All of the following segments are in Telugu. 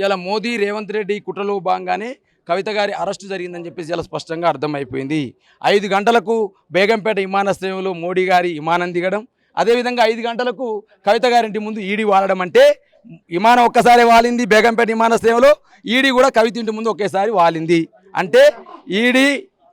ఇలా మోదీ రేవంత్ రెడ్డి కుట్రలో భాగంగానే కవిత గారి అరెస్టు జరిగిందని చెప్పేసి ఇలా స్పష్టంగా అర్థమైపోయింది. 5 గంటలకు బేగంపేట విమానాశ్రయంలో మోడీ గారి విమానం దిగడం, అదేవిధంగా 5 గంటలకు కవిత గారింటి ముందు ఈడీ వాలడం. అంటే విమానం ఒక్కసారి వాలింది బేగంపేట విమానాశ్రయంలో, ఈడీ కూడా కవిత ఇంటి ముందు ఒకేసారి వాలింది. అంటే ఈడీ,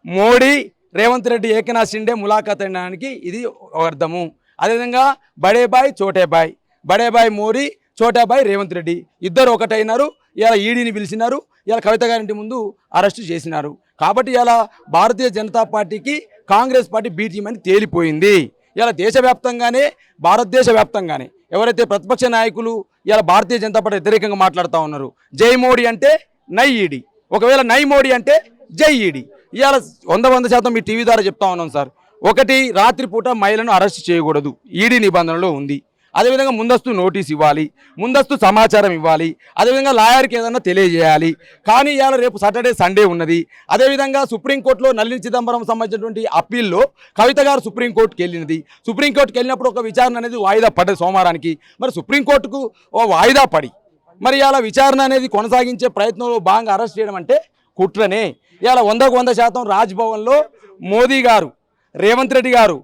మోడీ, రేవంత్ రెడ్డి ఏకనాథ్ షిండే ములాఖాత్ అనడానికి ఇది అర్థము. అదేవిధంగా బడే బాయ్ చోటే బాయ్, బడే బాయ్ మోడీ, చోటా బాయ్ రేవంత్ రెడ్డి ఇద్దరు ఒకటైనారు. ఇలా ఈడీని పిలిచినారు, ఇలా కవిత గారింటి ముందు అరెస్టు చేసినారు. కాబట్టి ఇలా భారతీయ జనతా పార్టీకి కాంగ్రెస్ పార్టీ బీ టీం అని తేలిపోయింది. ఇలా దేశవ్యాప్తంగానే, భారతదేశ వ్యాప్తంగానే ఎవరైతే ప్రతిపక్ష నాయకులు ఇలా భారతీయ జనతా పార్టీ వ్యతిరేకంగా మాట్లాడుతూ ఉన్నారు, జై మోడీ అంటే నై ఈడీ, ఒకవేళ నై మోడీ అంటే జై ఈడీ. ఇవాళ 100% మీ టీవీ ద్వారా చెప్తా ఉన్నాం సార్. ఒకటి, రాత్రిపూట మహిళను అరెస్ట్ చేయకూడదు, ఈడీ నిబంధనలో ఉంది. అదేవిధంగా ముందస్తు నోటీస్ ఇవ్వాలి, ముందస్తు సమాచారం ఇవ్వాలి, అదేవిధంగా లాయర్కి ఏదన్నా తెలియజేయాలి. కానీ ఇవాళ రేపు సాటర్డే సండే ఉన్నది. అదేవిధంగా సుప్రీంకోర్టులో నళిని చిదంబరం సంబంధించినటువంటి అప్పీల్లో కవిత గారు సుప్రీంకోర్టుకి వెళ్ళినది. సుప్రీంకోర్టుకి వెళ్ళినప్పుడు ఒక విచారణ అనేది వాయిదా పడ్డది సోమవారానికి. మరి సుప్రీంకోర్టుకు ఓ వాయిదా పడి మరి ఇలా విచారణ అనేది కొనసాగించే ప్రయత్నంలో భాగంగా అరెస్ట్ చేయడం అంటే కుట్రనే. ఇవాళ 100% రాజ్భవన్లో మోదీ గారు, రేవంత్ రెడ్డి గారు,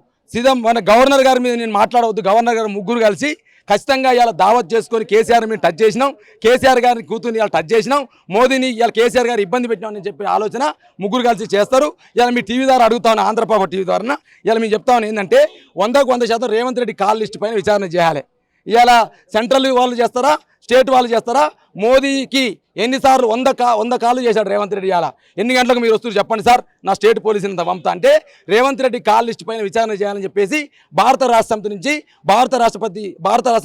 మన గవర్నర్ గారి మీద నేను మాట్లాడవద్దు, గవర్నర్ గారు ముగ్గురు కలిసి ఖచ్చితంగా ఇవాళ దావత్ చేసుకొని కేసీఆర్ మీద టచ్ చేసినాం, కేసీఆర్ గారిని కూతుర్ని ఇవాళ టచ్ చేసినాం, మోదీని ఇవాళ కేసీఆర్ గారు ఇబ్బంది పెట్టినామని చెప్పి ఆలోచన ముగ్గురు కలిసి చేస్తారు. ఇవాళ మీ టీవీ ద్వారా అడుగుతాను, ఆంధ్రప్రభ టీవీ ద్వారా ఇవాళ మేము చెప్తాను ఏంటంటే 100% రేవంత్ రెడ్డి కాల్ లిస్ట్ పైన విచారణ చేయాలి. ఇవాళ సెంట్రల్ వాళ్ళు చేస్తారా, స్టేట్ వాళ్ళు చేస్తారా? మోదీకి ఎన్నిసార్లు 100 కాళ్ళు చేశాడు రేవంత్ రెడ్డి. ఇవాళ ఎన్ని గంటలకు మీరు వస్తారు చెప్పండి సార్, నా స్టేట్ పోలీసుని పంపుతా అంటే రేవంత్ రెడ్డి కాల్ లిస్ట్ పైన విచారణ చేయాలని చెప్పేసి భారత రాష్ట్ర సమితి నుంచి భారత రాష్ట్ర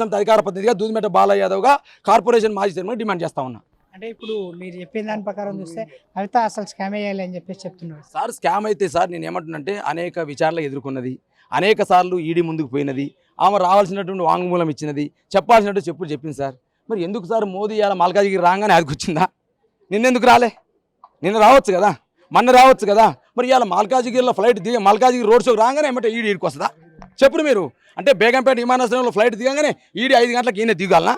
సమితి అధికార ప్రతినిధిగా దూదిమెట్ట బాలయ్య యాదవ్గా కార్పొరేషన్ మాజీ చైర్మన్ డిమాండ్ చేస్తా ఉన్నా. అంటే ఇప్పుడు మీరు చెప్పిన దాని ప్రకారం చూస్తే కవిత అసలు స్కామ్ అయ్యాలి అని చెప్పేసి చెప్తున్నారు సార్. స్కామ్ అయితే సార్ నేను ఏమంటున్నంటే అనేక విచారణలు ఎదుర్కొన్నది, అనేక సార్లు ఈడీ ముందుకు పోయినది, ఆమె రావాల్సినటువంటి వాంగ్మూలం ఇచ్చినది, చెప్పాల్సినట్టు చెప్పులు చెప్పింది సార్. మరి ఎందుకు సార్ మోదీ ఇలా మల్కాజిగిరి రాగానే అది వచ్చిందా? నిన్నెందుకు రాలే? నిన్న రావచ్చు కదా, మొన్న రావచ్చు కదా. మరి ఇవాళ మల్కాజిగిరిలో ఫ్లైట్ దిగి మల్కాజిగిరి రోడ్ షోకి రాగానే ఏమంటే ఈడీకి వస్తుందా? చెప్పుడు మీరు. అంటే బేగంపేట విమానాశ్రయంలో ఫ్లైట్ దిగగానే ఈడీ 5 గంటలకు ఈయన దిగాలనా?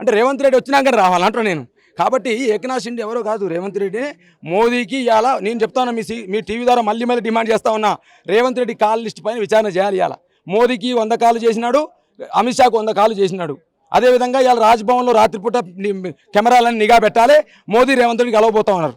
అంటే రేవంత్ రెడ్డి వచ్చినాకనే రావాలంటారు నేను. కాబట్టి ఏకనాథ్ షిండే ఎవరో కాదు, రేవంత్ రెడ్డి. మోదీకి ఇవాళ నేను చెప్తాను, మీ టీవీ ద్వారా మళ్ళీ డిమాండ్ చేస్తా ఉన్నా, రేవంత్ రెడ్డి కాల్ లిస్ట్ పైన విచారణ చేయాలి. ఇవాళ మోదీకి 100 కాళ్ళు చేసినాడు, అమిత్ షాకు 100 కాళ్ళు చేసినాడు. అదేవిధంగా ఇవాళ రాజ్భవన్లో రాత్రిపూట కెమెరాలను నిఘా పెట్టాలి. మోదీ రేవంత్ రెడ్డి కలవబోతా ఉన్నారు.